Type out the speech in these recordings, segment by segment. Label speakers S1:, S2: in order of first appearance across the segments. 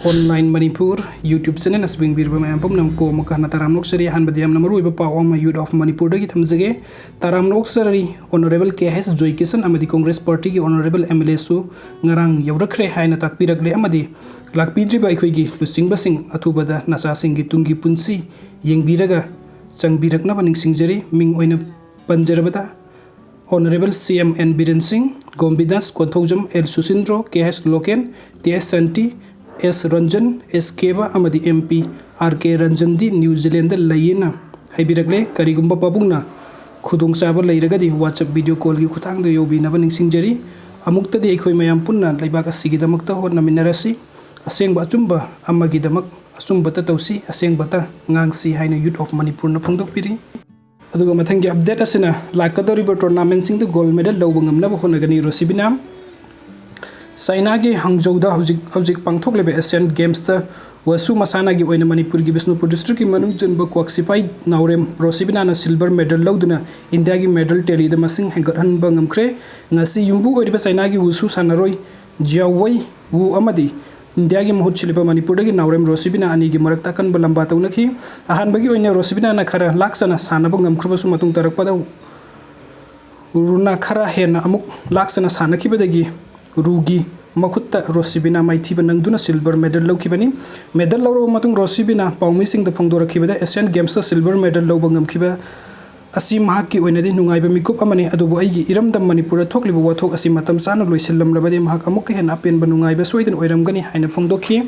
S1: online Manipur YouTube channel asbing birba mayam pom nam ko makana taram lok sari han badiam namaru iba pawang youth of Manipur dagi thamjage taram lok sari honorable KS Joy Kisan amadi Congress party ki honorable MLA su ngarang yawrakre haina takpiragle amadi lakpidriba ikhoigi lusingba sing athubada nasa sing gi tungi punsi yengbiraga changbirakna baning singjari ming oina panjarabada Honorable CMN Biren Singh, Gombidas Konthojam El Susindro, KS Loken, TS Santi, S Ranjan, S Keba Amadi MP, RK Ranjan di New Zealand Layena, Haibiragle, Karigumba Pabungna, Kudung Saba Layragadi, WhatsApp video call gi Kutang the Yobi Nabaning Singjari, Amukta de Ekoi Mayampuna, Laibaka Sigida Makta Hotna Minarasi, Aseng Batumba, Amagidamak, Asumbata Tausi, Aseng Bata, Ngangsi Haina Youth of Manipur Napundok Piri. अदुगा मथंगी update असिना लाक्कादोरिबा tournament सिंग द gold medal लौबा ngmnaba होनागनी Roshibina China की हांगजौदा हौजिक पांगथोकलेबे एशियन गेम्स ता वसु मसाना की ओइना मणिपुर की बिष्णुपुर डिस्ट्रिक्ट की मनुंग जनबा क्वाक्सिफाई नावरेम रोशिबिना ना सिल्वर मेडल लौदुना इंडिया की मेडल टेली द मसिंग हेंगथनबा ngmkhre ngasi yungbu ओइरिबा चाइना की वसु सानारोय जियावै वु अमदी इंडिया की महूत शिल्प मणिपुर की नावरेम रोशिबिना अनी की मरक ताकन लंबा तौनखी अहानबगी ओइना रोशिबिना ना खरा लाक्सना सानब ngmkhरबसु मतुंग तरकपदा रुना खरा हेना अमुक लाक्सना सानखिबदगी रुगी मखुत्ता रोशिबिना माइथीबा नंगदुना सिल्वर मेडल लौखिबनी मेडल लौरो मतुंग रोशिबिना पाउमिसिंग द फोंगदोरखिबदा एशियन गेम्स सिल्वर मेडल लौबा ngmखिबा असी महाकी ओइनादि नुंगाइबा मिकुप अमने अदुबो आइगी इरमदम मणिपुर थोकलिबो वाथोक असी मतम चाना लोइसिलमलबदि महाक अमुक हेन अपेनबा नुंगाइबा सोइदन ओइरमगनि हाइना फोंदोखि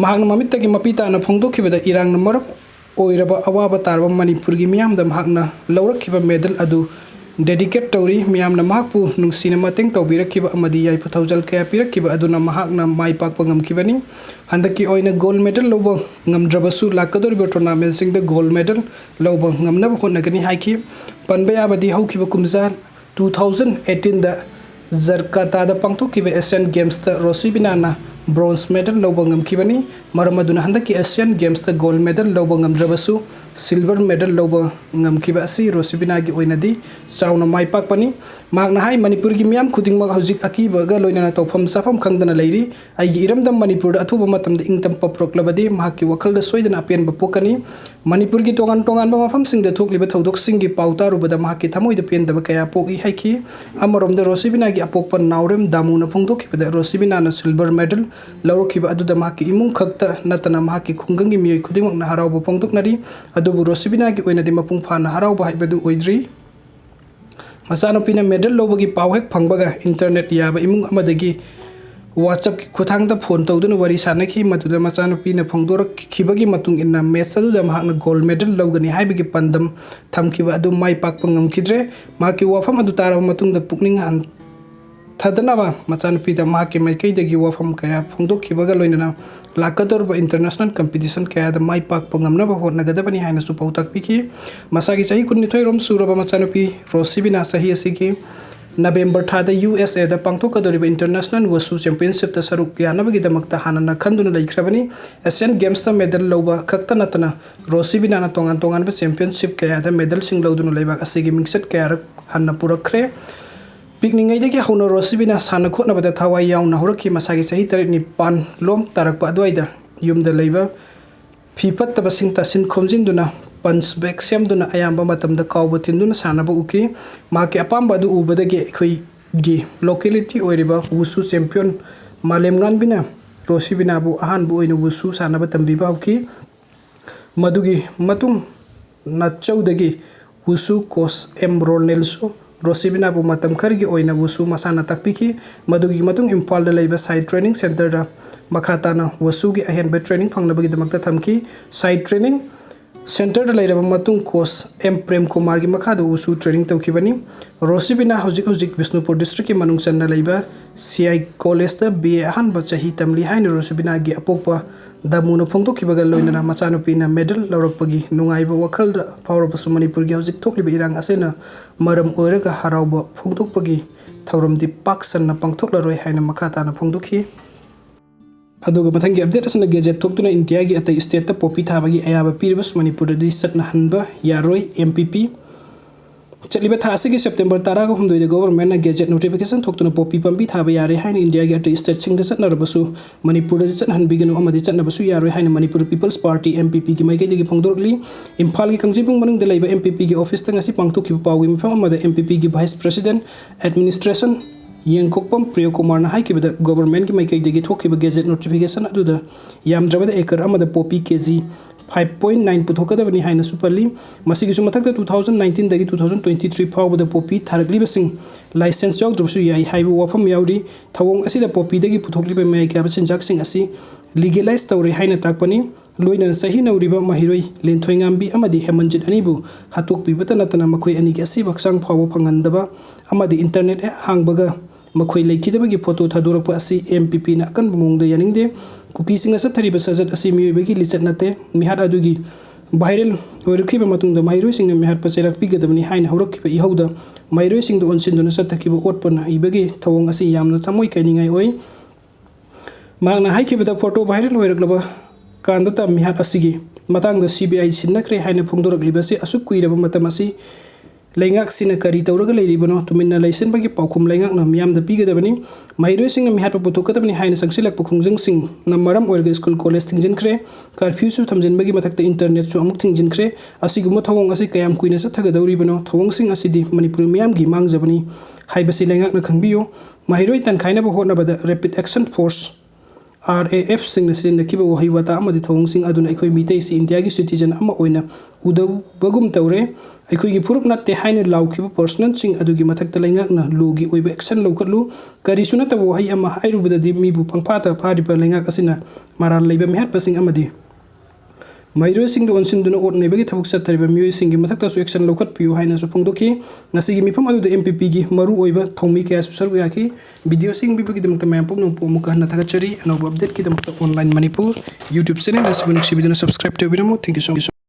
S1: महाक ममित्तगी मपिताना फोंदोखिबदा इरांग मरक ओइरबा अवाबा तारबा मणिपुर की मियामदा महाकना लौरखिबा मेडल अदु डेडिकेट तौरी मियामना महाकपु नुंसिना मतेंग तौबिरखिबा अमदि याइफु थौजल कया पिरखिबा अदुना महाकना माइ पाकपा ngmखिबनी हंदकी ओइना गोल्ड मेडल लौबा ngmद्रबसु लाक्कादोरिबा टूर्नामेंट सिंग द गोल्ड मेडल लौबा ngmnaba होनागनी हाइखि पनबा याबदि हौखिबा कुमजा 2018 दा जरकातादा पांगथोखिबा एशियन गेम्स ता रोशिबिना ना ब्रोंज मेडल लौबा ngmखिबनी मरमदुना हंदकी एशियन गेम्स ता गोल्ड मेडल लौबा ngmद्रबसु सिल्वर मेडल लौबा ngmखिबा असि रोशिबिना की ओइनादि चाउना माइ पाकपनी मागना हाई मणिपुर की मियाम खुदिंगमक हौजिक अकीबगा लोइना तौफम साफम खंगदना लैरी आइगी इरमदम मणिपुर अथुबा मतमदि इंगतम पप्रोकलबदि महाकी वखलदा सोइदना अपेनबा पोकनी मणिपुर की तोगान तोगानबा मफमसिंगदा थोकलिबा थौदोकसिंगी पाउतारुबदा महाकी थमोइदा पेनदबा कया पोकी हाइखि अमरोमदा रोशिबिना की अपोकपा नावरेम दामुना फोंदोखिबदा रोशिबिना ना सिल्वर मेडल लौरखिबा अदुदा महाकी इमुंग खक्ता नतना महाकी खुंगंगी मियोय खुदिंगमकना हरावबा फोंदोकनरी अदुबु रोशिबिना की ओइनादि मपुंग फाना हरावबा हाइबदु ओइद्री मचानुपीना मेडल लौबगी पाव हेक फंगबगा इंटरनेट याबा इमुंग अमदगी WhatsApp की खुथांगदा फोन तौदुना वरी सानखि मतुदा मचानुपीना फोंदोरखिबगी मतुंग इन्ना मैच अदुदा महाकना गोल्ड मेडल लौगनी हाइबगी पंदम थमखिबा अदु माइ पाकपा ngmखिद्रे माकी वाफम अदु तारबा मतुंगदा पुकनिंग हान थदनाबा मचानुपीदा माकी माइकैदगी वाफम कया फोंदोखिबगा लोइना लाक्कादोरिबा इंटरनेशनल कंपटीशन कयादा माइ पाकपा ngmnaba होटनागदबनी हाइनासु पाउताकपिखि मसागी सही 19 रोम सुरबा मचानुपी रोशिबिना सही असिगी नवेंबर थादा USA दा पांगथोकदोरिबा इंटरनेशनल वसु चैंपियनशिप ता सरुक यानबगीदमक्ता हानना खंदुना लैख्रबनी एशियन गेम्स ता मेडल लौबा खक्ता नतना रोशिबिना ना तोंगान तोंगानबा चैंपियनशिप कयादा मेडल सिंग लौदुना लैबाक असिगी मिंगसेट कयारक हानना पुरखरे पिकनिंगैदगी हौना रोशिबिना साना खोटनबदा थावाई यावना हौरखि मसागी सही 9 लोम तारकपा अदवाइदा युमदा लैबा फिफत्तबा सिंग तासिन खोमजिनदुना पंच बैक सेमदुना अयाम्बा मतमदा काउबा तिनदुना सानबा उखि माके अपाम्बा अदु उबदगे अखोइगी लोकेलिटी ओइरिबा वुसु चैंपियन मालेम ngmnabina रोशिबिनाबु अहानबु ओइना वुसु सानबा तंबिबा उखि मदुगी मतुंग नचौदगी वुसु कोच एम रोनेल्सो रोशिबिनाबु मतम खरगी ओइना वुसु मसाना तकपिखि मदुगी मतुंग इम्फालदा लैबा साइड ट्रेनिंग सेंटर दा मखाताना वसुगी अहेनबे ट्रेनिंग फंगनबगीदमक्ता थमखि साइड ट्रेनिंग सेंटर दा लैरबा मतुंग कोच एम प्रेम कुमार की मखादा वुसु ट्रेनिंग तौखिबनी रोशिबिना हौजिक बिष्णुपुर डिस्ट्रिक्ट की मनुंग चन्ना लैबा CI कॉलेज दा BA अहानबा चाही तमली हाइन रोशिबिना की अपोकपा दामुना फोंदोखिबगा लोइना मचानुपीना मेडल लौरकपगी नुंगाइबा वखल फावरबसु मणिपुर की हौजिक थोकलिबा इरांग असेना मरम ओइरगा हरावबा फोंदोकपगी थौरमदि पाकसन्ना पांगथोकलरोय हाइना मखाताना फोंदोखि अदुगा मथंगी अपडेट असना गेजेट थोक्तुना इंडिया की अतै स्टेट ता पोपी थाबगी अयाबा पीरबस मणिपुर दि सटना हनबा यारोय MPP चलिबा था असिगी सेप्टेम्बर 13 गवर्नमेंट गेजेट नोटिफिकेशन थोक्तुना पॉपी पंबी थाबा यारे हाइन इंडिया गे अटे स्टेट सिंग चटनरबसु मणिपुर चटहनबिगनु अमदि चटनबसु यारे हाइन मणिपुर पीपल्स पार्टी एमपीपी की माइकेदगी फोंदोरली इम्फाल की कंजीबुंग मनंग लेबा एमपीपी की ऑफिस तंगसी पांगथोखिबा पाउगी मिफम अमदा एमपीपी की वाइस प्रेसिडेंट एडमिनिस्ट्रेशन यंगकोपम प्रिय कुमार हाइकिबदा गवर्नमेंट की माइकेदगी थोखिबा गेजेट नोटिफिकेशन अदुदा यामद्रबदा एकर अमदा पॉपी केजी 5.9 पुथोकदबनी हाइना सुपल्ली मसिगिसु मथक्ता 2019 दगी 2023 फावबदा पॉपी थारकलिबसिंग लाइसेंस याउद्रबसु याई हाइबा वाफम याउरी थवोंग असिदा पॉपी दगी पुथोकलिबा मेय क्याब चिंजाकसिंग असि लीगलाइज तौरे हाइना ताकपनी लोइना सही नौरिबा महिरोई लेंथोइंगांबी अमदि हेमंजित अनिबु हातोकपिबता नतना मखोय अनिगे असि बक्सांग फाव फंगंदबा अमदि इंटरनेट हांगबगा मखोय लेखिदबगी फोटो थादोरप असि एमपीपी ना अकन मोंगद यानिंगदे कुकीसिंग सत्थरिबा सजत असि मियोबगी लिचत नते मिहार अदुगी वायरल ओरखिबा मतुंगदा महिरोइसिंग मिहार पचेरक पिगदबनी हाइन हौरखिबा इहौदा महिरोइसिंग ओनसिंदुना सत्थकिबा ओटपना इबगी थवोंग असि यामना थमोय काइनिंगाय ओय मांगना हाइखिबदा फोटो वायरल ओरकलबा कांदता मिहार असिगी मतंगदा सीबीआई सिन्नखरे हाइन फोंदोरकलिबसि असुक कुइरबा मतम असि लैंगाकसिना करी तौरगा लेरिबनो तुमिन्ना लैसनबगी पाउखुम लैंगाकना मियामदा पिगदबनी महिरोइसिंग मिहार पुथोकदबनी हाइन संगसिलक खुंजंगसिंग नमरम ओरगा स्कूल कॉलेज थिंजिनखरे कर्फ्यूसु थमजिनबगी मथक्ता इंटरनेट सु अमुक थिंजिनखरे असिगुम थवोंग असि कयाम कुइना सथगदौरिबनो थवोंगसिंग असिदि मणिपुर मियामगी मांगजबनी हाइबसि लैंगाकना खंगबियो महिरोइ तनखाइनबा होटनाबदा रैपिड एक्शन फोर्स RAF सिंगना सिननखिबा वही वाता अमदि थवोंगसिंग अदुना अखोय मितेसी इंडिया की सिटीजन अमा ओइना उदबगुम तौरे अखोय फुरुक नत्ते हाइन लाउखिबा पर्सनल सिंग अदुगी मथक्ता लैंगाकना लूगी ओइबा एक्शन लौकत्लु करिसु नत्ता वही अमा हाइरुबददि मिबु पंगफाता फारिबा लैंगाक असिना माराल लैबा मेहरपसिंग अमदि महिरोइसिंग ओनसिंदुना ओटनेबगी थबक सत्थरिबा मियोइसिंग मथक्तासु एक्शन लौकत्पियु हाइनासु फोंदोखि नसिगी मिफम अदुदा एमपीपी की मरु ओइबा थौमी कयासु सरु याखि वीडियो सिंग बिबगी दमक्ता मैम पुगनु पोमुका हना थगचरी अनौब अपडेट की दमक्ता ऑनलाइन मणिपुर यूट्यूब चैनल असबुन सिबिदुना सब्सक्राइब तौबिरमु थैंक यू सो मच।